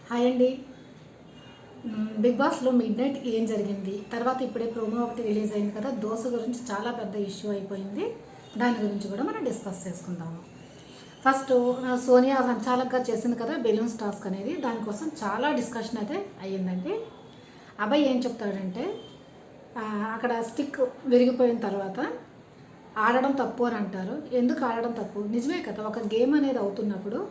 Hi అండి. Big బాస్లో mid night ఏం జరిగింది, తర్వాత ఇప్పుడే ప్రోమో ఒకటి రిలీజ్ అయింది కదా, దోశ గురించి చాలా పెద్ద ఇష్యూ అయిపోయింది. దాని గురించి కూడా మనం డిస్కస్ చేసుకుందాము. ఫస్ట్ సోనియా సంచాలకుగా చేసింది కదా బెలూన్స్ టాస్క్ అనేది, దానికోసం చాలా డిస్కషన్ అయితే అయ్యిందండి. అబ్బాయి ఏం చెప్తాడంటే అక్కడ స్టిక్ విరిగిపోయిన తర్వాత ఆడడం తప్పు అని అంటారు. ఎందుకు ఆడడం తప్పు? నిజమే కదా, ఒక గేమ్ అనేది అవుతున్నప్పుడు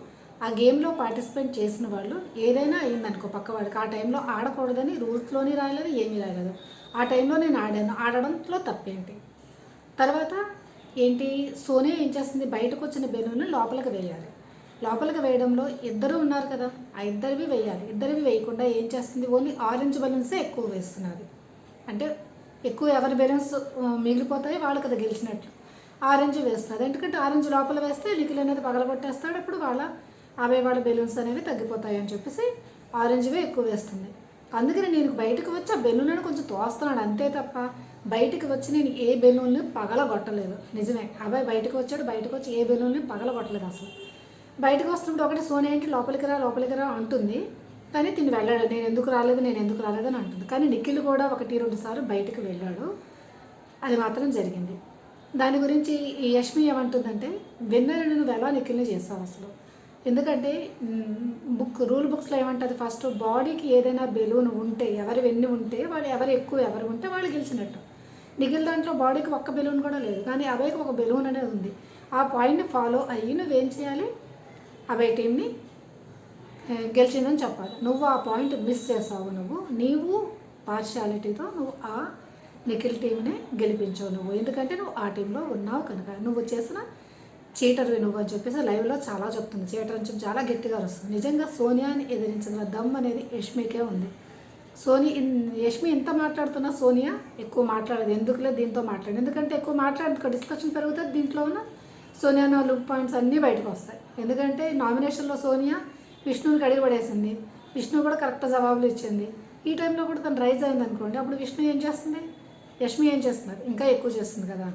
ఆ గేమ్లో పార్టిసిపేట్ చేసిన వాళ్ళు ఏదైనా అయ్యిందనుకో పక్కవాడికి, ఆ టైంలో ఆడకూడదని రూల్స్లోని రాయలేదు, ఏమీ రాయలేదు. ఆ టైంలో నేను ఆడడంలో తప్పేంటి? తర్వాత ఏంటి, సోనియా ఏం చేస్తుంది, బయటకు వచ్చిన బెలూన్ని లోపలికి వేయాలి. లోపలికి వేయడంలో ఇద్దరు ఉన్నారు కదా, ఆ ఇద్దరివి వేయాలి. ఇద్దరివి వేయకుండా ఏం చేస్తుంది, ఓన్లీ ఆరెంజ్ బెలూన్సే ఎక్కువ వేస్తున్నది. అంటే ఎక్కువ ఎవరి బెలూన్స్ మిగిలిపోతాయి వాళ్ళకి అది గెలిచినట్లు ఆరెంజ్ వేస్తుంది. ఎందుకంటే ఆరెంజ్ లోపల వేస్తే నిఖిల్ అనేది పగలగొట్టేస్తాడు, అప్పుడు వాళ్ళ బెలూన్స్ అనేవి తగ్గిపోతాయి అని చెప్పేసి ఆరెంజ్వే ఎక్కువ వేస్తుంది. అందుకని నేను బయటకు వచ్చి ఆ బెలూన్లను కొంచెం తోస్తున్నాడు అంతే తప్ప బయటకు వచ్చి నేను ఏ బెలూన్ని పగలగొట్టలేదు. నిజమే, అబ్బాయి బయటకు వచ్చాడు, బయటకు వచ్చి ఏ బెలూన్ని పగలగొట్టలేదు. అసలు బయటకు వస్తుంటే ఒకటి సోనియా ఏంటి లోపలికి రా అంటుంది, కానీ తిని వెళ్ళాడు. నేను ఎందుకు రాలేదు అని అంటుంది. కానీ నిఖిల్ కూడా 1-2 సార్లు బయటకు వెళ్ళాడు, అది మాత్రం జరిగింది. దాని గురించి ఈ యష్మి ఏమంటుందంటే, విన్నర్ నువ్వు ఎలా నిఖిల్ని చేస్తావు అసలు? ఎందుకంటే రూల్ బుక్స్లో ఏమంటుంది, ఫస్ట్ బాడీకి ఏదైనా బెలూన్ ఉంటే ఎన్ని ఉంటే వాళ్ళు ఎవరు ఉంటే వాళ్ళు గెలిచినట్టు. నిఖిల్ దాంట్లో బాడీకి ఒక్క బెలూన్ కూడా లేదు, కానీ అభయ్కి ఒక బెలూన్ అనేది ఉంది. ఆ పాయింట్ని ఫాలో అయ్యి నువ్వేం చేయాలి, అభయ్ టీంని గెలిచిందని చెప్పాలి. నువ్వు ఆ పాయింట్ మిస్ చేసావు. నీవు పార్షియాలిటీతో నువ్వు ఆ నిఖిల్ టీంని గెలిపించావు. ఎందుకంటే నువ్వు ఆ టీంలో ఉన్నావు కనుక. నువ్వు చేసిన చీటర్వి నువ్వు అని చెప్పేసి లైవ్లో చాలా చెప్తుంది. చీటర్ అని చెప్పి చాలా గట్టిగా వస్తుంది. నిజంగా సోనియాని ఎదిరించిన దమ్ అనేది యష్మికే ఉంది. యష్మి ఎంత మాట్లాడుతున్నా సోనియా ఎక్కువ మాట్లాడదు. ఎందుకులే దీంతో ఎందుకంటే ఎక్కువ మాట్లాడదు, డిస్కషన్ పెరుగుతుంది. దీంట్లో ఉన్న సోనియా లుక్ పాయింట్స్ అన్నీ బయటకు వస్తాయి. ఎందుకంటే నామినేషన్లో సోనియా విష్ణుని కడిగి పడేసింది, విష్ణు కూడా కరెక్ట్ జవాబులు ఇచ్చింది. ఈ టైంలో కూడా తను రైజ్ అయింది అనుకోండి, అప్పుడు విష్ణు ఏం చేస్తుంది, యష్మి ఏం చేస్తున్నారు, ఇంకా ఎక్కువ చేస్తుంది కదా.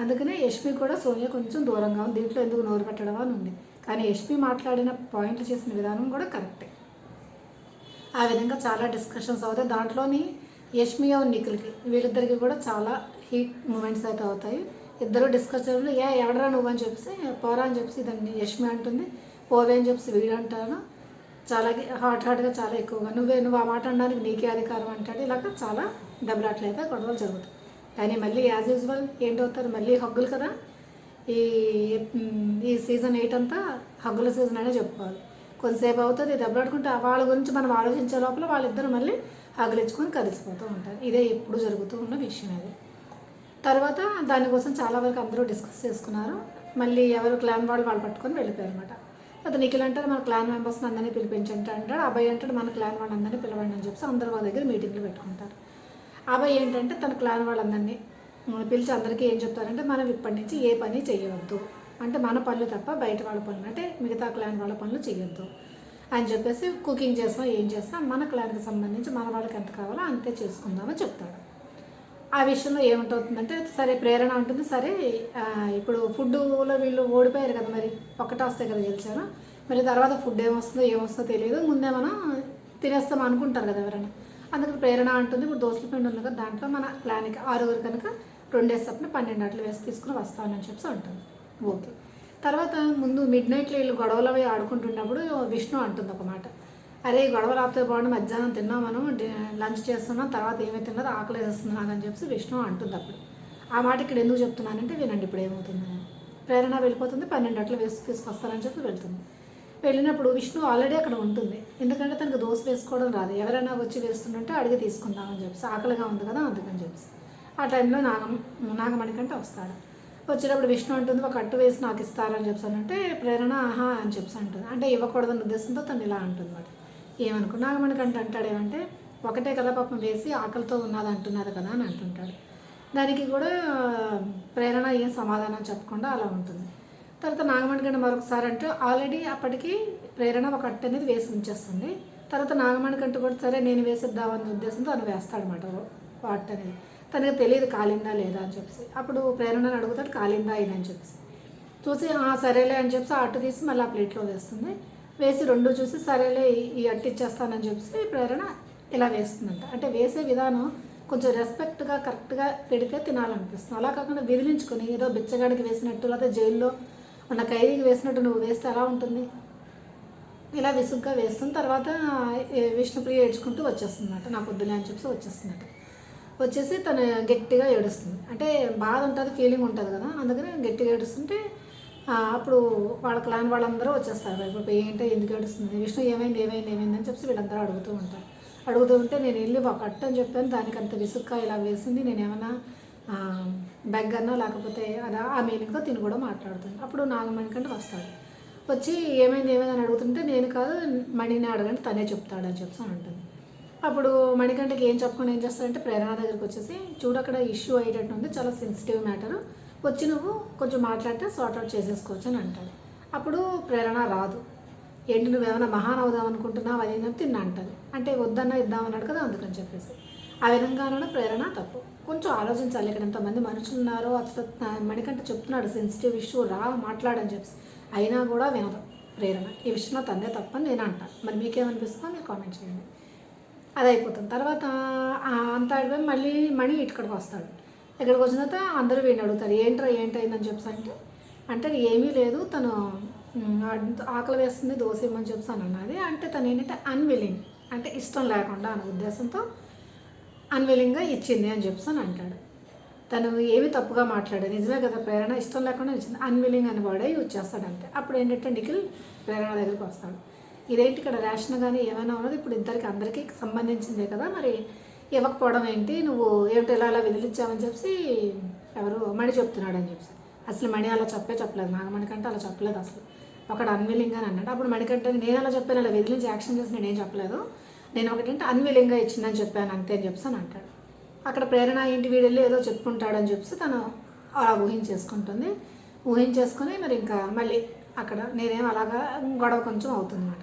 అందుకనే యష్మి కూడా సోనియా కొంచెం దూరంగా ఉంది. దీంట్లో ఎందుకు నోరు పెట్టడం అని ఉంది. కానీ యష్మి మాట్లాడిన పాయింట్లు చేసిన విధానం కూడా కరెక్టే. ఆ విధంగా చాలా డిస్కషన్స్ అవుతాయి. దాంట్లోని యష్మి నిఖిల్కి వీళ్ళిద్దరికి కూడా చాలా హీట్ మూమెంట్స్ అయితే అవుతాయి. ఇద్దరు డిస్కషన్లు ఎవడరా నువ్వు అని చెప్పేసి, పోరా అని చెప్పేసి దాన్ని యష్మి అంటుంది, పోవే అని చెప్పేసి వీడు అంటాను. చాలా హాట్గా చాలా ఎక్కువగా నువ్వు ఆ మాట అనడానికి నీకే అధికారం అంటాడు. ఇలాగ చాలా దెబ్బలాట్లయితే గొడవలు జరుగుతాయి. కానీ మళ్ళీ యాజ్ యూజువల్ ఏంటవుతారు, మళ్ళీ హగ్గులు కదా. ఈ సీజన్ 8 అంతా హగ్గుల సీజన్ అనే చెప్పుకోవాలి. కొంతసేపు అవుతుంది దెబ్బలాడుకుంటే వాళ్ళ గురించి మనం ఆలోచించే లోపల వాళ్ళిద్దరు మళ్ళీ హగ్గులు ఇచ్చుకొని కలిసిపోతూ ఉంటారు. ఇదే ఎప్పుడు జరుగుతూ ఉన్న విషయం అది. తర్వాత దానికోసం చాలా వరకు అందరూ డిస్కస్ చేసుకున్నారు. మళ్ళీ ఎవరు క్లాన్ వాళ్ళు పట్టుకొని వెళ్ళిపోయారు అనమాట. అయితే నిఖిల్ అంటారు మన క్లాన్ మెంబర్స్ని అందరినీ పిలిపించండి అంటాడు. అబ్బాయి అంటాడు మన క్లాన్ వాళ్ళందరినీ పిలవండి అని చెప్పి అందరూ వాళ్ళ దగ్గర మీటింగ్లు పెట్టుకుంటారు. అబ్బాయి ఏంటంటే తన క్లాన్ వాళ్ళందరినీ పిలిచి అందరికీ ఏం చెప్తారంటే, మనం ఇప్పటి నుంచి ఏ పని చేయవద్దు, అంటే మన పనులు తప్ప బయట వాళ్ళ పనులు, అంటే మిగతా క్లాన్ వాళ్ళ పనులు చేయొద్దు అని చెప్పేసి, కుకింగ్ చేస్తాం ఏం చేస్తాం మన క్లాన్కి సంబంధించి మన వాళ్ళకి ఎంత కావాలో అంతే చేసుకుందామని చెప్తాడు. ఆ విషయంలో ఏముంటుందంటే, సరే ప్రేరణ ఉంటుంది, సరే ఇప్పుడు ఫుడ్లో వీళ్ళు ఓడిపోయారు కదా, మరి ఒక్కటే వస్తాయి కదా గెలిచారు, మరి తర్వాత ఫుడ్ ఏమొస్తుందో తెలియదు, ముందే మనం తినేస్తాం అనుకుంటారు కదా ఎవరైనా. అందుకని ప్రేరణ అంటుంది, ఇప్పుడు దోశల పిండి ఉంది కదా, దాంట్లో మన క్లాన్కి 6 కనుక 2 వేసేటప్పుడు 12 అట్లు వేసి తీసుకుని వస్తానని చెప్పి ఉంటుంది. ఓకే. తర్వాత ముందు మిడ్ నైట్లో వీళ్ళు గొడవలు అవి ఆడుకుంటున్నప్పుడు విష్ణు అంటుంది ఒక మాట, అరే గొడవలు ఆపితే బాగుండి, మధ్యాహ్నం తిన్నాం మనం, లంచ్ చేస్తున్నాం, తర్వాత ఏమీ తిన్నదో ఆకలి వేస్తుంది నాకు అని చెప్పి విష్ణు అంటుంది. అప్పుడు ఆ మాట ఇక్కడ ఎందుకు చెప్తున్నానంటే వినండి ఇప్పుడు ఏమవుతుంది. ప్రేరణ వెళ్ళిపోతుంది, 12 అట్లు వేసి తీసుకొస్తానని చెప్పి వెళ్తుంది. వెళ్ళినప్పుడు విష్ణు ఆల్రెడీ అక్కడ ఉంటుంది, ఎందుకంటే తనకు దోశ వేసుకోవడం రాదు. ఎవరైనా వచ్చి వేస్తుంటే అడిగి తీసుకుందామని చెప్పి, ఆకలిగా ఉంది కదా అందుకని చెప్పి. ఆ టైంలో నాగమణికంటే వస్తాడు. వచ్చేటప్పుడు విష్ణు అంటుంది ఒక అట్టు వేసి నాకు ఇస్తారని చెప్పానంటే, ప్రేరణ ఆహా అని చెప్పి అంటుంది. అంటే ఇవ్వకూడదని ఉద్దేశంతో తను ఇలా అంటుంది మాట. ఏమనుకో నాగమణికంటే అంటాడేమంటే, ఒకటే కదా పాపం వేసి ఆకలితో ఉన్నది అంటున్నారు కదా అని అంటుంటాడు. దానికి కూడా ప్రేరణ ఏం సమాధానం చెప్పకుండా అలా ఉంటుంది. తర్వాత నాగమణికంట మరొకసారి అంటే, ఆల్రెడీ అప్పటికి ప్రేరణ ఒక అట్టు అనేది వేసి ఉంచేస్తుంది. తర్వాత నాగమణికంట కూడా సరే నేను వేసిద్దామనే ఉద్దేశంతో తను వేస్తాడనమాట అట్టు అనేది. తనకు తెలియదు కాలిందా లేదా అని చెప్పేసి. అప్పుడు ప్రేరణను అడుగుతాడు కాలిందా అయిందని చెప్పేసి. చూసి సరేలే అని చెప్పి ఆ అట్టు తీసి మళ్ళీ ఆ ప్లేట్లో వేస్తుంది. వేసి రెండు చూసి సరేలే ఈ అట్టిచ్చేస్తానని చెప్పి ప్రేరణ ఇలా వేస్తుందంట. అంటే వేసే విధానం కొంచెం రెస్పెక్ట్గా కరెక్ట్గా పెడితే తినాలనిపిస్తుంది. అలా కాకుండా విదిలించుకొని ఏదో బిచ్చగాడికి వేసినట్టు లేకపోతే జైల్లో ఉన్న ఖైదీకి వేసినట్టు నువ్వు వేస్తే ఎలా ఉంటుంది? ఇలా విసుగ్గా వేస్తుంది. తర్వాత విష్ణుప్రియ ఏడ్చుకుంటూ వచ్చేస్తుంది అన్నమాట. నాకు వద్దులే అని చెప్పి వచ్చేస్తుందట. వచ్చేసి తను గట్టిగా ఏడుస్తుంది. అంటే బాధ ఉంటుంది, ఫీలింగ్ ఉంటుంది కదా, అందుకని గట్టిగా ఏడుస్తుంటే అప్పుడు వాళ్ళ క్లాన్ వాళ్ళందరూ వచ్చేస్తారు. ఇప్పుడు ఏంటో ఎందుకు ఏడుస్తుంది, విష్ణు ఏమైంది ఏమైంది ఏమైంది అని చెప్పి వీళ్ళందరూ అడుగుతూ ఉంటారు. అడుగుతూ ఉంటే నేను వెళ్ళి ఒక అట్టు అని చెప్పాను, దానికి అంత విసుగ్గా ఇలా వేసింది, నేను ఏమైనా బెగ్గన్నా లేకపోతే అదా ఆ మీనింగ్తో తిని కూడా మాట్లాడుతుంది. అప్పుడు నాగమణికంటే వస్తాడు. వచ్చి ఏమైంది ఏమైంది అని అడుగుతుంటే నేను కాదు మణిని అడగండి తనే చెప్తాడని చెప్పి అంటుంది. అప్పుడు మణికంటకి ఏం చెప్పకుండా ఏం చేస్తాడంటే ప్రేరణ దగ్గరికి వచ్చేసి చూడు అక్కడ ఇష్యూ అయ్యేటట్టు ఉంది, చాలా సెన్సిటివ్ మ్యాటర్, వచ్చి నువ్వు కొంచెం మాట్లాడితే సార్ట్అవుట్ చేసేసుకోవచ్చు అని అంటాడు. అప్పుడు ప్రేరణ రాదు. ఏంటి నువ్వేమైనా మహాన్ అవుదాం అనుకుంటున్నావు అది అని తిన్నా అంటుంది. అంటే వద్దన్నా ఇద్దామన్నాడు కదా అందుకని చెప్పేసి ఆ విధంగానే ప్రేరణ తప్పు. కొంచెం ఆలోచించాలి, ఇక్కడ ఎంతమంది మనుషులు ఉన్నారో అసలు మణికంట చెప్తున్నాడు సెన్సిటివ్ ఇష్యూ రా మాట్లాడని చెప్పి, అయినా కూడా వినదు ప్రేరణ. ఈ విషయంలో తందే తప్పని నేను అంటాను. మరి మీకేమనిపిస్తుందో మీరు కామెంట్ చేయండి. అది అయిపోతుంది. తర్వాత అంత అయిపోయి మళ్ళీ మణి ఇక్కడికి వస్తాడు. ఇక్కడికి వచ్చిన తర్వాత అందరూ వీడిని అడుగుతారు ఏంటైందని చెప్పి అంటే ఏమీ లేదు, తను ఆకలి వేస్తుంది దోశ ఇమ్మని చెప్పి అని అన్నది. అంటే తను ఏంటంటే అన్విల్లింగ్, అంటే ఇష్టం లేకుండా అనే ఉద్దేశంతో అన్విల్లింగ్గా ఇచ్చింది అని చెప్పి అంటాడు. తను ఏమి తప్పుగా మాట్లాడాడు, నిజమే కదా ప్రేరణ ఇష్టం లేకుండా ఇచ్చింది, అన్విల్లింగ్ అని వాడే యూజ్ చేస్తాడు అంతే. అప్పుడు ఏంటంటే నిఖిల్ ప్రేరణ దగ్గరికి వస్తాడు. ఇదేంటి ఇక్కడ రేషన్ కానీ ఏమైనా ఉన్నది ఇప్పుడు అందరికీ సంబంధించిందే కదా, మరి ఇవ్వకపోవడం ఏంటి, నువ్వు ఏమిటి ఇలా విదిలిచ్చావని చెప్పి ఎవరు మణి చెప్తున్నాడు అని చెప్పి. అసలు మణి అలా చెప్పలేదు, నాగమణికంటే అలా చెప్పలేదు, అసలు ఒకడు అన్విల్లింగ్ అని అన్నాడు. అప్పుడు మణికంటే నేను అలా చెప్పాను, అలా విదిలించి యాక్షన్ చేసి నేనేం చెప్పలేదు, నేను ఒకటంటే అన్విల్లింగ్గా ఇచ్చిందని చెప్పాను అంతే అని చెప్పి అని అంటాడు. అక్కడ ప్రేరణ ఇంటి వీడెళ్ళి ఏదో చెప్పుకుంటాడని చెప్పి తను అలా ఊహించేసుకుంటుంది. ఊహించేసుకొని మరి ఇంకా మళ్ళీ అక్కడ నేనేం అలాగా గొడవ కొంచెం అవుతుంది అన్నమాట.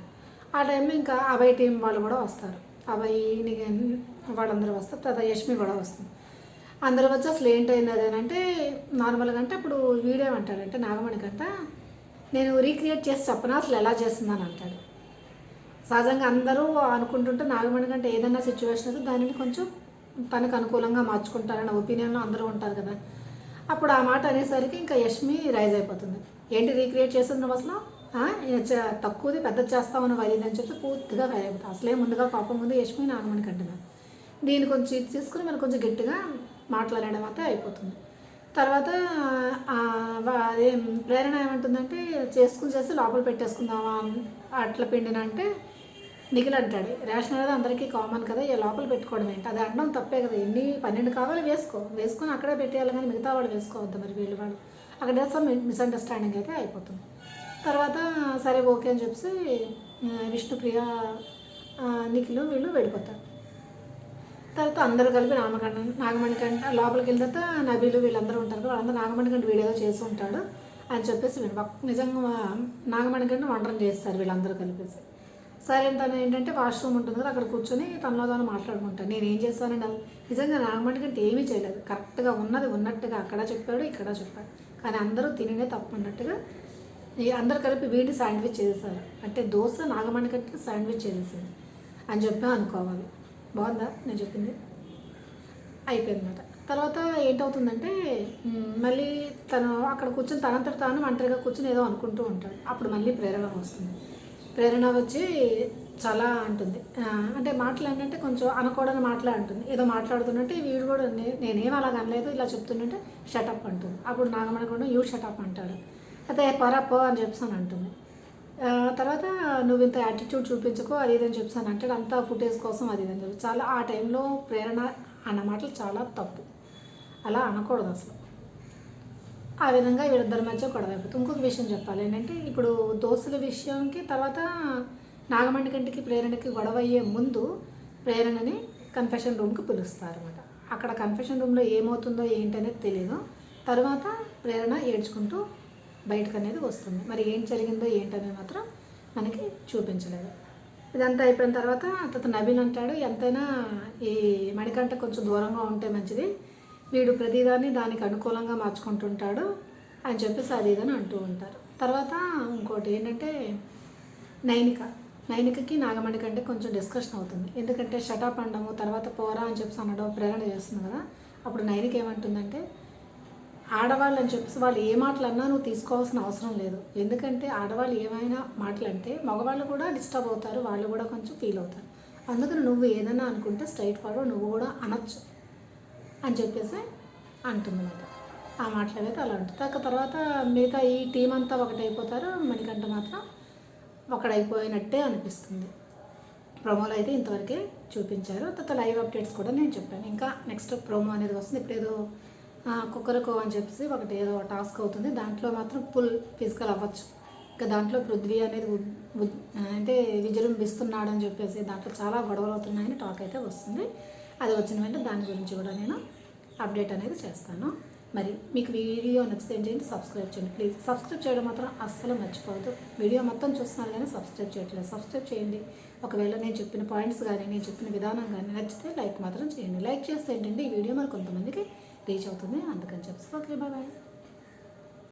ఆ టైంలో ఇంకా అభయ్ టీం వాళ్ళు కూడా వస్తారు. అభయ్ వాళ్ళందరూ వస్తారు. తర్వాత యష్మి కూడా వస్తుంది. అందరూ వచ్చి అసలు ఏంటైంది అదేనంటే నార్మల్గా అంటే అప్పుడు వీడేమంటాడంటే నాగమణికంట నేను రీక్రియేట్ చేసి చెప్పనా అసలు ఎలా చేస్తుందని అంటాడు. సహజంగా అందరూ అనుకుంటుంటే నాగమణికంటే ఏదైనా సిచ్యువేషన్ అయితే దానిని కొంచెం తనకు అనుకూలంగా మార్చుకుంటారన్న ఒపీనియన్లో అందరూ ఉంటారు కదా. అప్పుడు ఆ మాట అనేసరికి ఇంకా యష్మి రైజ్ అయిపోతుంది. ఏంటి రీక్రియేట్ చేస్తుంది నువ్వు అసలు తక్కువది పెద్ద చేస్తావు నువ్వు అది అని చెప్పి పూర్తిగా ఫైర్ అయిపోతుంది. అసలే ముందుగా పాపం ముందు యష్మి నాగమణి కంటున్నాను. దీన్ని కొంచెం ఇది తీసుకుని మనం కొంచెం గట్టిగా మాట్లాడడం అయితే అయిపోతుంది. తర్వాత అదే ప్రేరణ ఏమంటుందంటే చేసి లోపల పెట్టేసుకుందామా అట్ల పిండినంటే నిఖిల్ అంటాడు రేషన్ అనేది అందరికీ కామన్ కదా, ఏ లోపల పెట్టుకోవడం ఏంటి, అది అనడం తప్పే కదా, ఎన్ని 12 కావాలి వేసుకొని అక్కడే పెట్టేయాలి కానీ మిగతా వాళ్ళు వేసుకోవద్దు. మరి వాళ్ళు అక్కడ సమ్ మిస్అండర్స్టాండింగ్ అయితే అయిపోతుంది. తర్వాత సరే ఓకే అని చెప్పి విష్ణుప్రియ నిఖిల్ వీళ్ళు వెళ్ళిపోతారు. తర్వాత అందరూ కలిపి నాగమణికంట లోపలికి వెళ్ళిన తర్వాత నబీలు వీళ్ళందరూ ఉంటారు. వాళ్ళందరూ నాగమణికంట వీడేదో చేసి ఉంటాడు అని చెప్పేసి నిజంగా నాగమణికంట వంటరం చేస్తారు వీళ్ళందరూ కలిపేసి. సరే తను ఏంటంటే వాష్రూమ్ ఉంటుంది కదా అక్కడ కూర్చొని తనలో తాను మాట్లాడుకుంటాను. నేను ఏం చేస్తానండి నిజంగా నాగమణికంట ఏమీ చేయలేదు, కరెక్ట్గా ఉన్నది ఉన్నట్టుగా అక్కడ చెప్పాడు ఇక్కడ చెప్పాడు. కానీ అందరూ తినే తప్పు ఉన్నట్టుగా అందరు కలిపి వీడిని శాండ్విచ్ చేసేసారు. అంటే దోశ నాగమణికంటే శాండ్విచ్ చేసేసారు అని చెప్పి అనుకోవాలి. బాగుందా నేను చెప్పింది? అయిపోయిందన్నమాట. తర్వాత ఏంటవుతుందంటే మళ్ళీ తను అక్కడ కూర్చొని తనంతట తాను ఒంటరిగా కూర్చొని ఏదో అనుకుంటూ ఉంటాడు. అప్పుడు మళ్ళీ ప్రేరణ వస్తుంది. ప్రేరణ వచ్చి చాలా అంటుంది, అంటే మాటలు ఏంటంటే కొంచెం అనకూడని మాటలే అంటుంది. ఏదో మాట్లాడుతున్నట్టు వీడు కూడా నేనేం అలాగ అనలేదు ఇలా చెప్తుంటే షటప్ అంటుంది. అప్పుడు నాగమణి కూడా యూ షటప్ అంటాడు. అయితే పో అని చెప్పాను అంటుంది. తర్వాత నువ్వు ఇంత యాటిట్యూడ్ చూపించుకో అది ఇదని చెప్పాను అంటాడు. అంతా ఫుటేజ్ కోసం అది ఇదని చెప్పి చాలా ఆ టైంలో ప్రేరణ అన్న మాటలు చాలా తప్పు, అలా అనకూడదు అసలు. ఆ విధంగా వీళ్ళిద్దరి మధ్య గొడవ అయిపోతుంది. ఇంకొక విషయం చెప్పాలి ఏంటంటే ఇప్పుడు దోస్తుల విషయంకి తర్వాత నాగమణికంటికి ప్రేరణకి గొడవ అయ్యే ముందు ప్రేరణని కన్ఫెషన్ రూమ్కి పిలుస్తారు అనమాట. అక్కడ కన్ఫెషన్ రూమ్లో ఏమవుతుందో ఏంటనేది తెలియదు. తర్వాత ప్రేరణ ఏడ్చుకుంటూ బయటకు అనేది వస్తుంది. మరి ఏం జరిగిందో ఏంటనేది మాత్రం మనకి చూపించలేదు. ఇదంతా అయిపోయిన తర్వాత అతను నబీల్ అంటాడు ఎంతైనా ఈ మణికంట కొంచెం దూరంగా ఉంటే మంచిది, వీడు ప్రతిదాన్ని దానికి అనుకూలంగా మార్చుకుంటుంటాడు అని చెప్పేసి అది ఇదని అంటూ ఉంటారు. తర్వాత ఇంకోటి ఏంటంటే నైనికకి నాగమణి కంటే కొంచెం డిస్కషన్ అవుతుంది. ఎందుకంటే షటాప్ అనడము, తర్వాత పోరా అని చెప్పేసి అనడం ప్రేరణ చేస్తుంది కదా. అప్పుడు నైనిక ఏమంటుందంటే, ఆడవాళ్ళు అని చెప్పేసి వాళ్ళు ఏ మాటలు అన్నా నువ్వు తీసుకోవాల్సిన అవసరం లేదు. ఎందుకంటే ఆడవాళ్ళు ఏమైనా మాటలు అంటే మగవాళ్ళు కూడా డిస్టర్బ్ అవుతారు, వాళ్ళు కూడా కొంచెం ఫీల్ అవుతారు. అందుకని నువ్వు ఏదైనా అనుకుంటే స్ట్రైట్ ఫార్వర్డ్ నువ్వు కూడా అనొచ్చు అని చెప్పేసి అంటుందన్నమాట. ఆ మాటలు అయితే అలా ఉంటుంది. తర్వాత మిగతా ఈ టీం అంతా ఒకటైపోతారు, మణికంఠ మాత్రం ఒకడైపోయినట్టే అనిపిస్తుంది. ప్రోమోలో అయితే ఇంతవరకే చూపించారు. తర్వాత లైవ్ అప్డేట్స్ కూడా నేను చెప్పాను. ఇంకా నెక్స్ట్ ప్రోమో అనేది వస్తుంది. ఇప్పుడు ఏదో కుక్కరకో అని చెప్పేసి ఒకటి ఏదో టాస్క్ అవుతుంది. దాంట్లో మాత్రం ఫుల్ ఫిజికల్ అవ్వచ్చు. ఇంకా దాంట్లో పృథ్వీ అనేది అంటే విజృంభిస్తున్నాడు అని చెప్పేసి దాంట్లో చాలా గొడవలు అవుతున్నాయని టాక్ అయితే వస్తుంది. అది వచ్చిన వెంటనే దాని గురించి కూడా నేను అప్డేట్ అనేది చేస్తాను. మరి మీకు వీడియో నచ్చితే ఏం చేయండి, సబ్స్క్రైబ్ చేయండి ప్లీజ్. సబ్స్క్రైబ్ చేయడం మాత్రం అస్సలు మర్చిపోవద్దు. వీడియో మొత్తం చూస్తున్నారు కానీ సబ్స్క్రైబ్ చేయట్లేదు, సబ్స్క్రైబ్ చేయండి. ఒకవేళ నేను చెప్పిన పాయింట్స్ కానీ నేను చెప్పిన విధానం కానీ నచ్చితే లైక్ మాత్రం చేయండి. లైక్ చేస్తే ఏంటంటే ఈ వీడియో మరి కొంతమందికి రీచ్ అవుతుంది, అందుకని చెప్పి ఓకే బాయ్.